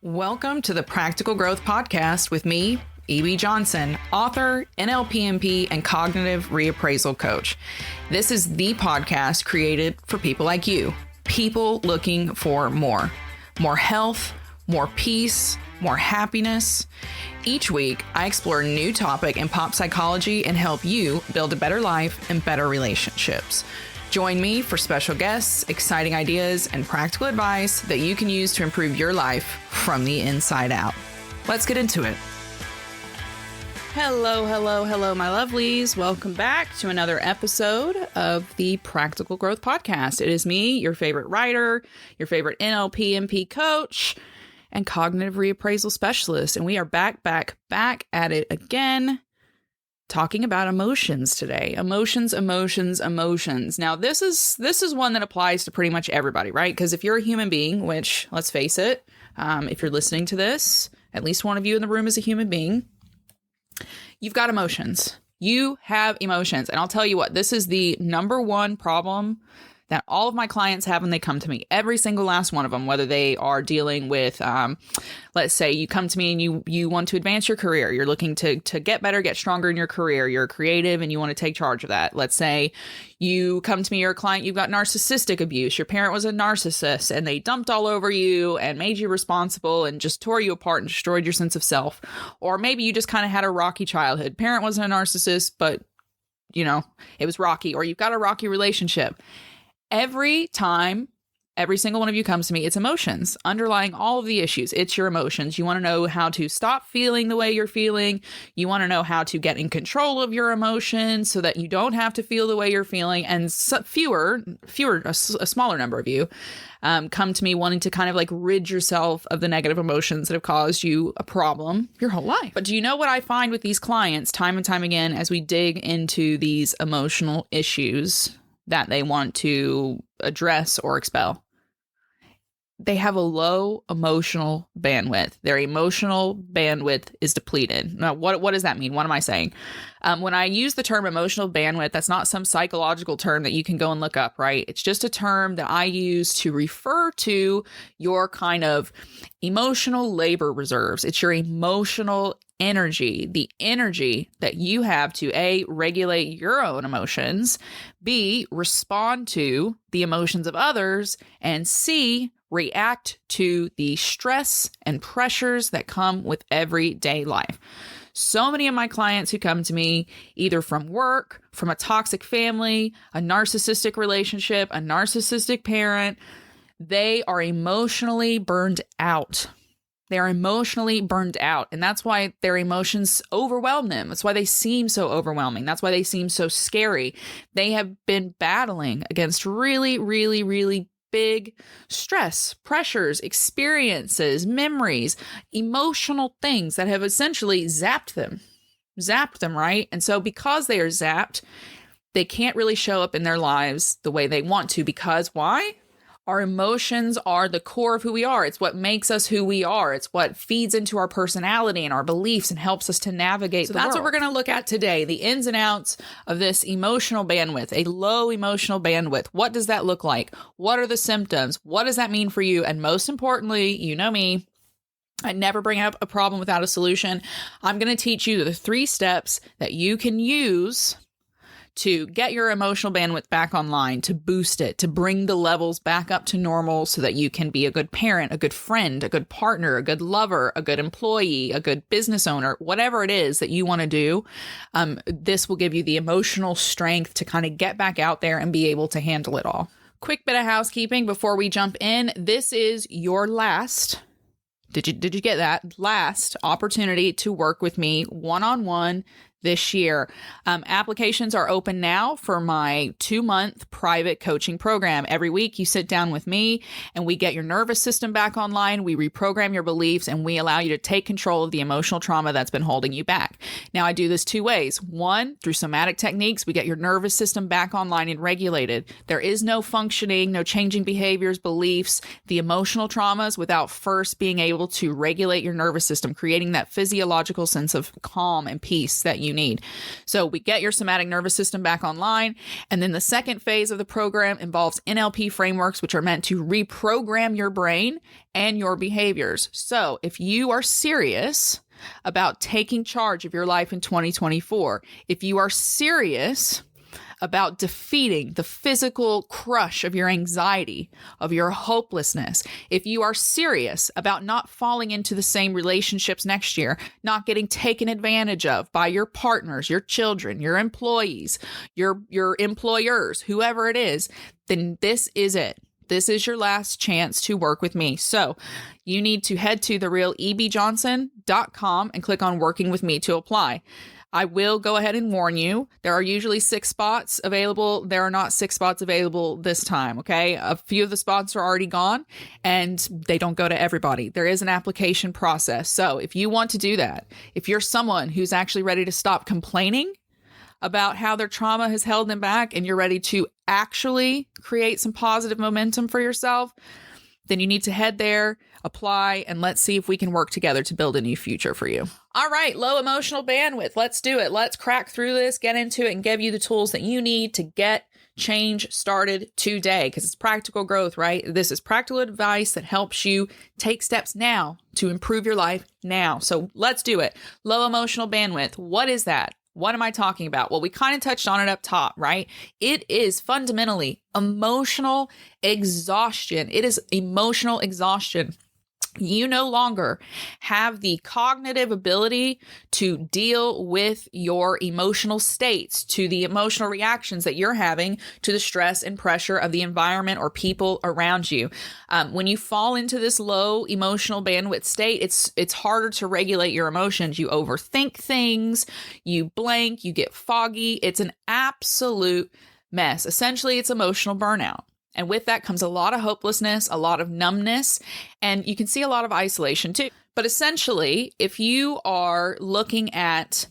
Welcome to the Practical Growth Podcast with me, E.B. Johnson, author, NLPMP, and cognitive reappraisal coach. This is the podcast created for people like you, people looking for more health, more peace, more happiness. Each week, I explore a new topic in pop psychology and help you build a better life and better relationships. Join me for special guests, exciting ideas, and practical advice that you can use to improve your life from the inside out. Let's get into it. Hello, my lovelies. Welcome back to another episode of the Practical Growth Podcast. It is me, your favorite writer, your favorite NLPMP coach, and cognitive reappraisal specialist. And we are back at it again, talking about emotions today. Emotions. Now, this is one that applies to pretty much everybody, right? Because if you're a human being, which, let's face it, if you're listening to this, at least one of you in the room is a human being, you've got emotions. You have emotions. And I'll tell you what, this is the number one problem that all of my clients have when they come to me. Every single last one of them, whether they are dealing with, let's say you come to me and you want to advance your career. You're looking to get better, get stronger in your career. You're creative and you want to take charge of that. Let's say you come to me, you're a client, you've got narcissistic abuse. Your parent was a narcissist and they dumped all over you and made you responsible and just tore you apart and destroyed your sense of self. Or maybe you just kind of had a rocky childhood. Parent wasn't a narcissist, but it was rocky. Or you've got a rocky relationship. Every time, every single one of you comes to me, it's emotions underlying all of the issues. It's your emotions. You want to know how to stop feeling the way you're feeling. You want to know how to get in control of your emotions so that you don't have to feel the way you're feeling. And a smaller number of you come to me wanting to kind of like rid yourself of the negative emotions that have caused you a problem your whole life. But do you know what I find with these clients time and time again as we dig into these emotional issues that they want to address or expel? They have a low emotional bandwidth. Their emotional bandwidth is depleted. Now, what does that mean? What am I saying? When I use the term emotional bandwidth, that's not some psychological term that you can go and look up, right? It's just a term that I use to refer to your kind of emotional labor reserves. It's your emotional energy, the energy that you have to A, regulate your own emotions, B, respond to the emotions of others, and C, react to the stress and pressures that come with everyday life. So many of my clients who come to me, either from work, from a toxic family, a narcissistic relationship, a narcissistic parent, they are emotionally burned out. They're emotionally burned out, and that's why their emotions overwhelm them. That's why they seem so overwhelming. That's why they seem so scary. They have been battling against really, really, really big stress, pressures, experiences, memories, emotional things that have essentially zapped them, right? And so because they are zapped, they can't really show up in their lives the way they want to, because why? Our emotions are the core of who we are. It's what makes us who we are. It's what feeds into our personality and our beliefs and helps us to navigate the world. So that's what we're going to look at today, the ins and outs of this emotional bandwidth, a low emotional bandwidth. What does that look like? What are the symptoms? What does that mean for you? And most importantly, you know me, I never bring up a problem without a solution. I'm going to teach you the 3 steps that you can use to get your emotional bandwidth back online, to boost it, to bring the levels back up to normal so that you can be a good parent, a good friend, a good partner, a good lover, a good employee, a good business owner, whatever it is that you want to do. This will give you the emotional strength to kind of get back out there and be able to handle it all. Quick bit of housekeeping before we jump in. This is your last, did you get that? Last opportunity to work with me one-on-one this year. Applications are open now for my 2-month private coaching program. Every week you sit down with me and we get your nervous system back online. We reprogram your beliefs and we allow you to take control of the emotional trauma that's been holding you back. Now, I do this 2 ways. 1, through somatic techniques, we get your nervous system back online and regulated. There is no functioning, no changing behaviors, beliefs, the emotional traumas without first being able to regulate your nervous system, creating that physiological sense of calm and peace that you you need. So we get your somatic nervous system back online. And then the second phase of the program involves NLP frameworks, which are meant to reprogram your brain and your behaviors. So if you are serious about taking charge of your life in 2024, if you are serious about defeating the physical crush of your anxiety, of your hopelessness, if you are serious about not falling into the same relationships next year, not getting taken advantage of by your partners, your children, your employees, your employers, whoever it is, then this is it. This is your last chance to work with me. So you need to head to therealebjohnson.com and click on working with me to apply. I will go ahead and warn you, there are usually 6 spots available. There are not 6 spots available this time, okay? A few of the spots are already gone and they don't go to everybody. There is an application process. So if you want to do that, if you're someone who's actually ready to stop complaining about how their trauma has held them back and you're ready to actually create some positive momentum for yourself, then you need to head there, apply, and let's see if we can work together to build a new future for you. All right, low emotional bandwidth. Let's do it. Let's crack through this, get into it, and give you the tools that you need to get change started today, because it's practical growth, right? This is practical advice that helps you take steps now to improve your life now. So let's do it. Low emotional bandwidth. What is that? What am I talking about? Well, we kind of touched on it up top, right? It is fundamentally emotional exhaustion. It is emotional exhaustion. You no longer have the cognitive ability to deal with your emotional states, to the emotional reactions that you're having to the stress and pressure of the environment or people around you. When you fall into this low emotional bandwidth state, it's harder to regulate your emotions. You overthink things, you blank, you get foggy. It's an absolute mess. Essentially, it's emotional burnout. And with that comes a lot of hopelessness, a lot of numbness, and you can see a lot of isolation too. But essentially, if you are looking at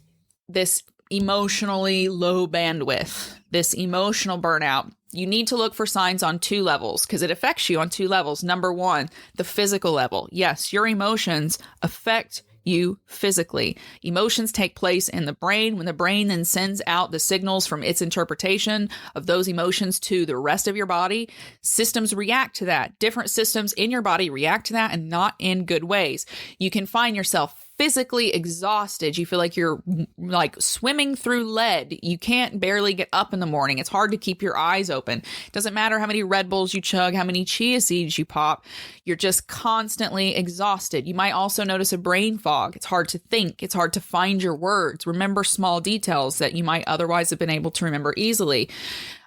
this emotionally low bandwidth, this emotional burnout, you need to look for signs on 2 levels because it affects you on 2 levels. Number 1, the physical level. Yes, your emotions affect you physically. Emotions take place in the brain. When the brain then sends out the signals from its interpretation of those emotions to the rest of your body, systems react to that. Different systems in your body react to that, and not in good ways. You can find yourself physically exhausted. You feel like you're like swimming through lead. You can't barely get up in the morning. It's hard to keep your eyes open. It doesn't matter how many Red Bulls you chug, how many chia seeds you pop. You're just constantly exhausted. You might also notice a brain fog. It's hard to think. It's hard to find your words, remember small details that you might otherwise have been able to remember easily.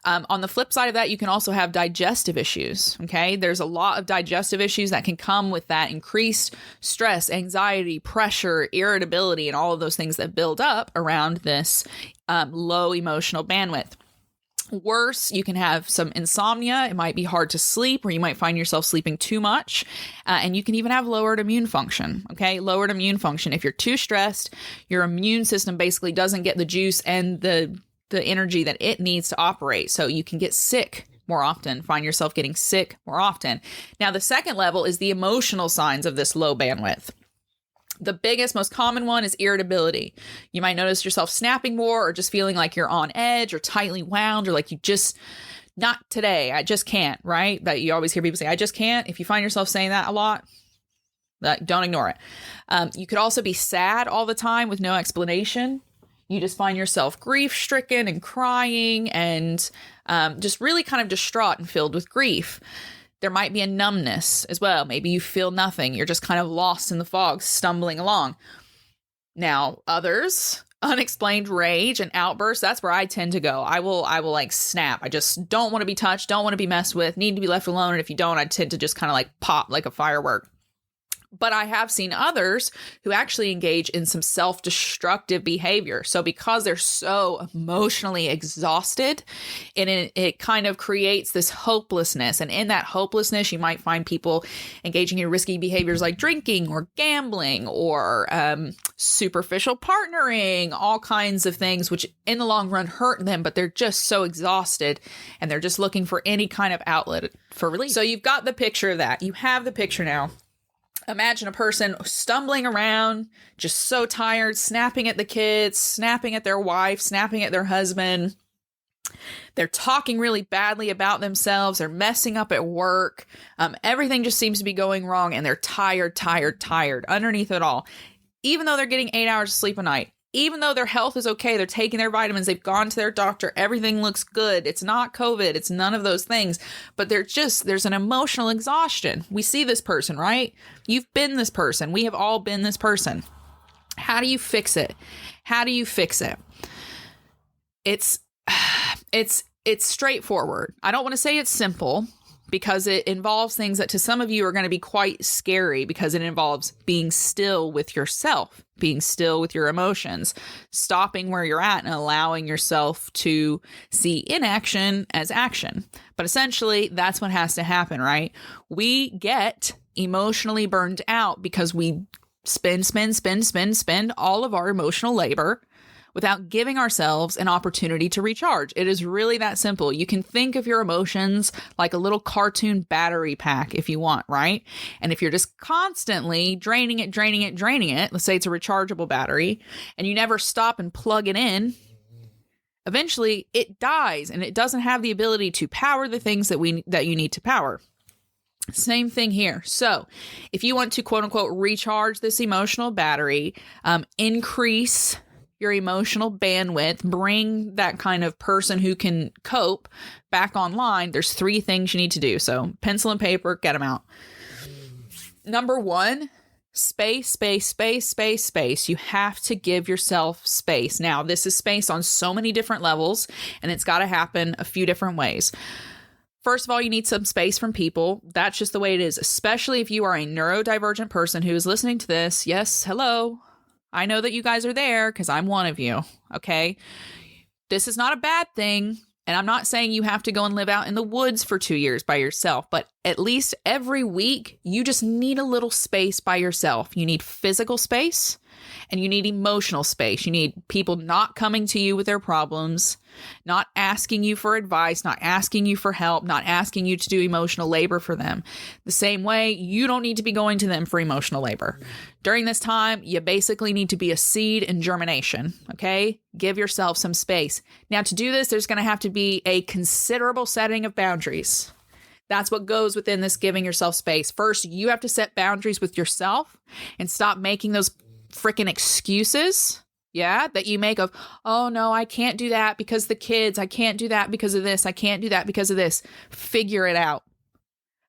On the flip side of that, you can also have digestive issues. Okay. There's a lot of digestive issues that can come with that increased stress, anxiety, pressure, irritability, and all of those things that build up around this low emotional bandwidth. Worse, you can have some insomnia. It might be hard to sleep, or you might find yourself sleeping too much. And you can even have lowered immune function. Okay. Lowered immune function. If you're too stressed, your immune system basically doesn't get the juice and the energy that it needs to operate. So you can get sick more often, find yourself getting sick more often. Now, the second level is the emotional signs of this low bandwidth. The biggest, most common one is irritability. You might notice yourself snapping more, or just feeling like you're on edge or tightly wound, or like you just, not today, I just can't, right? That you always hear people say, I just can't. If you find yourself saying that a lot, don't ignore it. You could also be sad all the time with no explanation. You just find yourself grief-stricken and crying and just really kind of distraught and filled with grief. There might be a numbness as well. Maybe you feel nothing. You're just kind of lost in the fog, stumbling along. Now, others, unexplained rage and outbursts, that's where I tend to go. I will like snap. I just don't want to be touched, don't want to be messed with, need to be left alone. And if you don't, I tend to just kind of like pop like a firework. But I have seen others who actually engage in some self-destructive behavior. So because they're so emotionally exhausted, and it kind of creates this hopelessness. And in that hopelessness, you might find people engaging in risky behaviors like drinking or gambling or superficial partnering, all kinds of things, which in the long run hurt them, but they're just so exhausted and they're just looking for any kind of outlet for relief. So you've got the picture of that. You have the picture now. Imagine a person stumbling around, just so tired, snapping at the kids, snapping at their wife, snapping at their husband. They're talking really badly about themselves. They're messing up at work. Everything just seems to be going wrong, and they're tired underneath it all. Even though they're getting 8 hours of sleep a night, even though their health is okay, they're taking their vitamins, they've gone to their doctor, everything looks good. It's not COVID. It's none of those things. But there's an emotional exhaustion. We see this person, right? You've been this person. We have all been this person. How do you fix it? It's straightforward. I don't want to say it's simple, because it involves things that to some of you are going to be quite scary, because it involves being still with yourself, being still with your emotions, stopping where you're at and allowing yourself to see inaction as action. But essentially, that's what has to happen, right? We get emotionally burned out because we spend all of our emotional labor without giving ourselves an opportunity to recharge. It is really that simple. You can think of your emotions like a little cartoon battery pack if you want, right? And if you're just constantly draining it, let's say it's a rechargeable battery, and you never stop and plug it in, eventually it dies and it doesn't have the ability to power the things that you need to power. Same thing here. So if you want to quote unquote recharge this emotional battery, increase your emotional bandwidth, bring that kind of person who can cope back online, there's 3 things you need to do. So pencil and paper, get them out. Number 1, space. You have to give yourself space. Now, this is space on so many different levels, and it's got to happen a few different ways. First of all, you need some space from people. That's just the way it is, especially if you are a neurodivergent person who is listening to this. Yes, hello. I know that you guys are there because I'm one of you, okay? This is not a bad thing, and I'm not saying you have to go and live out in the woods for 2 years by yourself, but at least every week, you just need a little space by yourself. You need physical space, and you need emotional space. You need people not coming to you with their problems, not asking you for advice, not asking you for help, not asking you to do emotional labor for them. The same way, you don't need to be going to them for emotional labor. During this time, you basically need to be a seed in germination, okay? Give yourself some space. Now, to do this, there's going to have to be a considerable setting of boundaries. That's what goes within this giving yourself space. First, you have to set boundaries with yourself and stop making those freaking excuses, that you make of, oh no, I can't do that because the kids, I can't do that because of this, I can't do that because of this. Figure it out.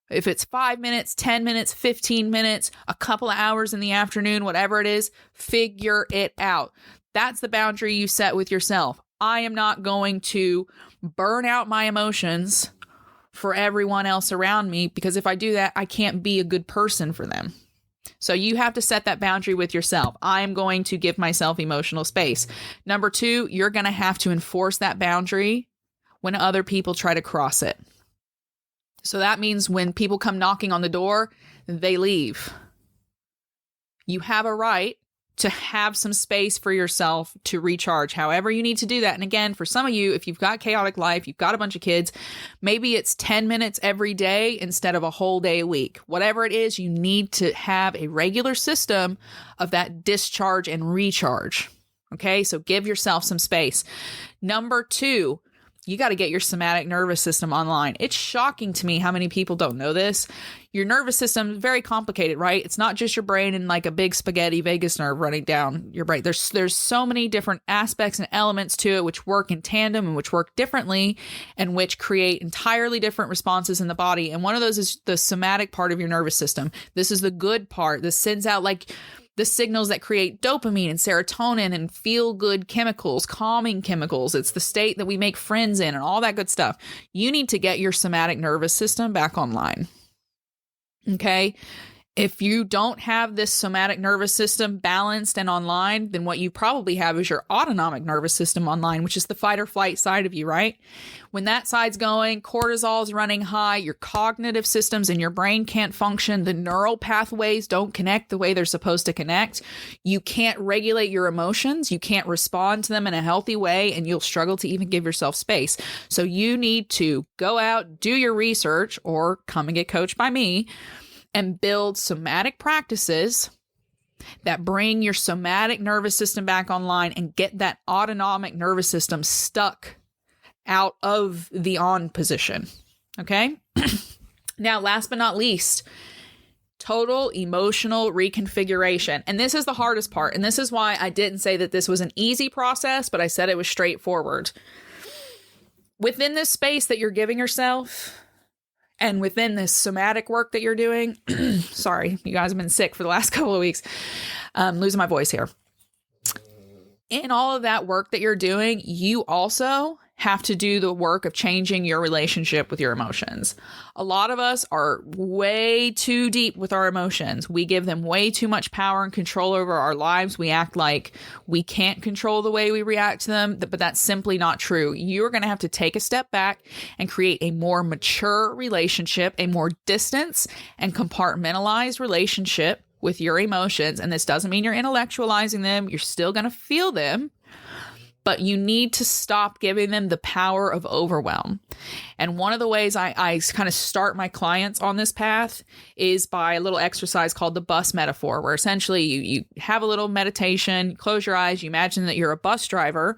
If it's 5 minutes, 10 minutes, 15 minutes, a couple of hours in the afternoon, whatever it is, figure it out. That's the boundary you set with yourself. I am not going to burn out my emotions for everyone else around me, because if I do that, I can't be a good person for them. So you have to set that boundary with yourself. I am going to give myself emotional space. Number 2, you're going to have to enforce that boundary when other people try to cross it. So that means when people come knocking on the door, they leave. You have a right to have some space for yourself to recharge, however you need to do that. And again, for some of you, if you've got chaotic life, you've got a bunch of kids, maybe it's 10 minutes every day instead of a whole day a week. Whatever it is, you need to have a regular system of that discharge and recharge. Okay, so give yourself some space. Number 2, you got to get your somatic nervous system online. It's shocking to me how many people don't know this. Your nervous system is very complicated, right? It's not just your brain and like a big spaghetti vagus nerve running down your brain. There's so many different aspects and elements to it which work in tandem and which work differently and which create entirely different responses in the body. And one of those is the somatic part of your nervous system. This is the good part. This sends out like the signals that create dopamine and serotonin and feel-good chemicals, calming chemicals. It's the state that we make friends in and all that good stuff. You need to get your somatic nervous system back online. Okay? If you don't have this somatic nervous system balanced and online, then what you probably have is your autonomic nervous system online, which is the fight or flight side of you, right? When that side's going, cortisol is running high, your cognitive systems in your brain can't function, the neural pathways don't connect the way they're supposed to connect. You can't regulate your emotions, you can't respond to them in a healthy way, and you'll struggle to even give yourself space. So you need to go out, do your research, or come and get coached by me, and build somatic practices that bring your somatic nervous system back online and get that autonomic nervous system stuck out of the on position. Okay. Now, last but not least, total emotional reconfiguration. And this is the hardest part. And this is why I didn't say that this was an easy process, but I said it was straightforward. Within this space that you're giving yourself, and within this somatic work that you're doing, sorry, you guys have been sick for the last couple of weeks. Losing my voice here. In all of that work that you're doing, you also have to do the work of changing your relationship with your emotions. A lot of us are way too deep with our emotions. We give them way too much power and control over our lives. We act like we can't control the way we react to them, but that's simply not true. You're going to have to take a step back and create a more mature relationship, a more distance and compartmentalized relationship with your emotions. And this doesn't mean you're intellectualizing them. You're still going to feel them. But you need to stop giving them the power of overwhelm. And one of the ways I kind of start my clients on this path is by a little exercise called the bus metaphor, where essentially you have a little meditation, you close your eyes, you imagine that you're a bus driver,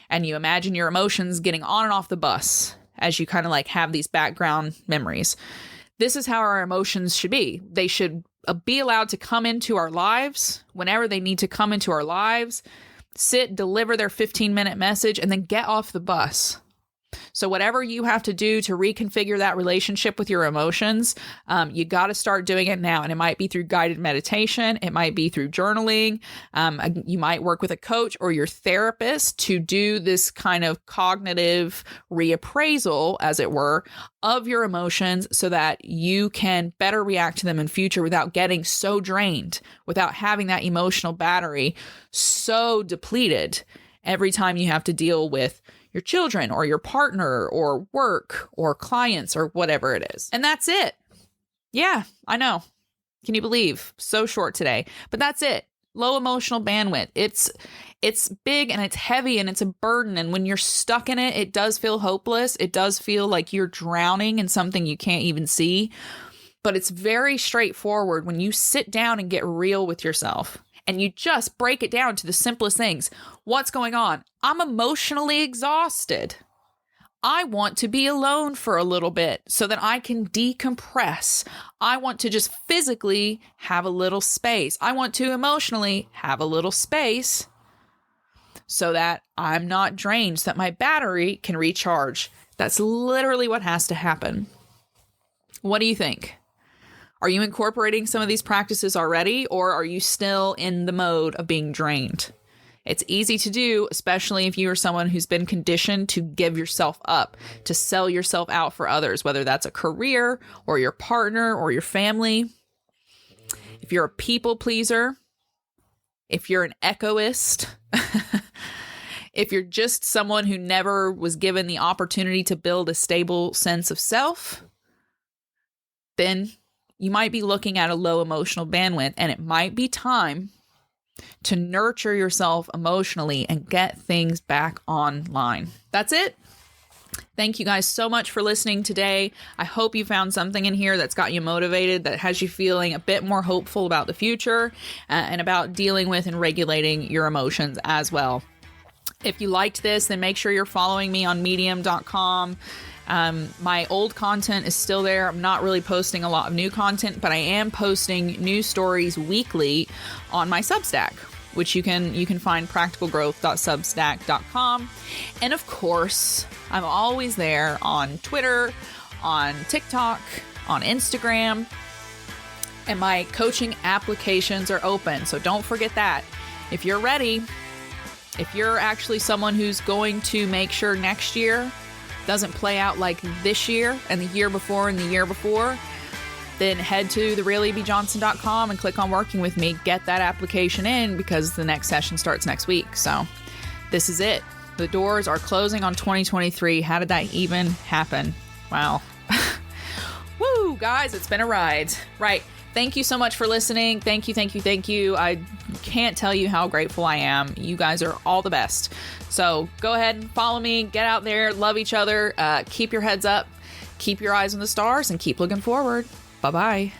and you imagine your emotions getting on and off the bus as you kind of like have these background memories. This is how our emotions should be. They should be allowed to come into our lives whenever they need to come into our lives. Sit, deliver their 15-minute message, and then get off the bus. So whatever you have to do to reconfigure that relationship with your emotions, you got to start doing it now. And it might be through guided meditation. It might be through journaling. You might work with a coach or your therapist to do this kind of cognitive reappraisal, as it were, of your emotions so that you can better react to them in future without getting so drained, without having that emotional battery so depleted every time you have to deal with your children or your partner or work or clients or whatever it is. And that's it. Yeah, I know. Can you believe? So short today. But that's it. Low emotional bandwidth. It's big and it's heavy and it's a burden. And when you're stuck in it, it does feel hopeless. It does feel like you're drowning in something you can't even see. But it's very straightforward when you sit down and get real with yourself. And you just break it down to the simplest things. What's going on? I'm emotionally exhausted. I want to be alone for a little bit so that I can decompress. I want to just physically have a little space. I want to emotionally have a little space so that I'm not drained, so that my battery can recharge. That's literally what has to happen. What do you think? Are you incorporating some of these practices already, or are you still in the mode of being drained? It's easy to do, especially if you are someone who's been conditioned to give yourself up, to sell yourself out for others, whether that's a career or your partner or your family. If you're a people pleaser, if you're an egoist, if you're just someone who never was given the opportunity to build a stable sense of self, then you might be looking at a low emotional bandwidth, and it might be time to nurture yourself emotionally and get things back online. That's it. Thank you guys so much for listening today. I hope you found something in here that's got you motivated, that has you feeling a bit more hopeful about the future and about dealing with and regulating your emotions as well. If you liked this, then make sure you're following me on medium.com. My old content is still there. I'm not really posting a lot of new content, but I am posting new stories weekly on my Substack, which you can find practicalgrowth.substack.com. And of course, I'm always there on Twitter, on TikTok, on Instagram, and my coaching applications are open. So don't forget that. If you're ready, if you're actually someone who's going to make sure next year doesn't play out like this year and the year before and the year before, then head to therealebjohnson.com and click on working with me. Get that application in because the next session starts next week. So this is it. The doors are closing on 2023. How did that even happen? Wow. Woo, guys, it's been a ride. Right. Thank you so much for listening. Thank you, thank you, thank you. I can't tell you how grateful I am. You guys are all the best. So go ahead and follow me. Get out there. Love each other. Keep your heads up. Keep your eyes on the stars and keep looking forward. Bye-bye.